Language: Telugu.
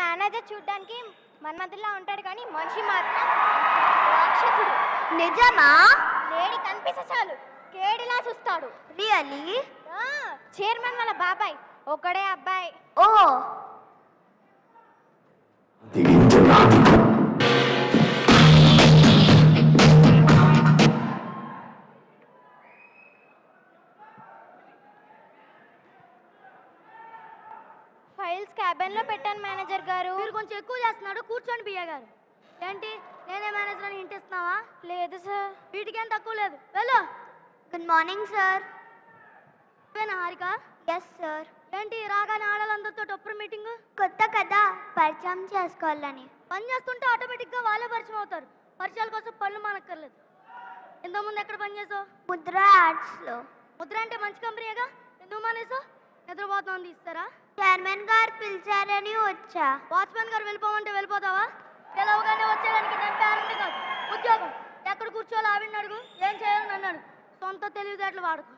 మేనేజర్ చూడడానికి మన్మధుల్లా ఉంటాడు కానీ మనిషి మాత్రం రాక్షసుడు. నిజమా? లేడి కనిపిస్తే చాలు కేడిలా చూస్తాడు. రియల్లీ? చైర్మన్ వాళ్ళ బాబాయ్ ఒకడే అబ్బాయి. ఓ ఫైల్స్ క్యాబిన్ లో పెట్టాను మేనేజర్ గారు. మీరు కొంచెం ఎక్కువ చేస్తున్నాడు. కూర్చోండి బియ్య గారు. ఏంటి నేనే మేనేజర్ అని ఇంటిస్తున్నావా? లేదు సార్. వీటికేం తక్కువ లేదు. వెళ్ళు. Good morning sir. Harika? Yes sir. ఏంటి రాగానే ఆడాలందరితో టొప్పర్ మీటింగ్? కొత్త కదా, పరిచయం చేసుకోవాలని. పని చేస్తుంటే ఆటోమేటిక్గా వాళ్ళే పరిచయం అవుతారు. పరిచయాల కోసం పనులు మానక్కర్లేదు. ఇంతకుముందు ఎక్కడ పని చేసావు? ముద్ర యాడ్స్లో. ముద్ర అంటే మంచి కంపెనీగా, ఎందుకు మానేసావు? నిద్రపోతామని తీస్తారా? చైర్మన్ గారు పిలిచారని వచ్చా. వాచ్మెన్ గారు వెళ్ళిపోమంటే వెళ్ళిపోతావా? పిలవగానే వచ్చేదానికి నేను పేరెంట్ కాదు, ఉద్యోగం. ఎక్కడ కూర్చోవాలి ఆవిడని అడుగు, ఏం చేయాలని అన్నాడు. సొంత తెలివితేటలు వాడుకో.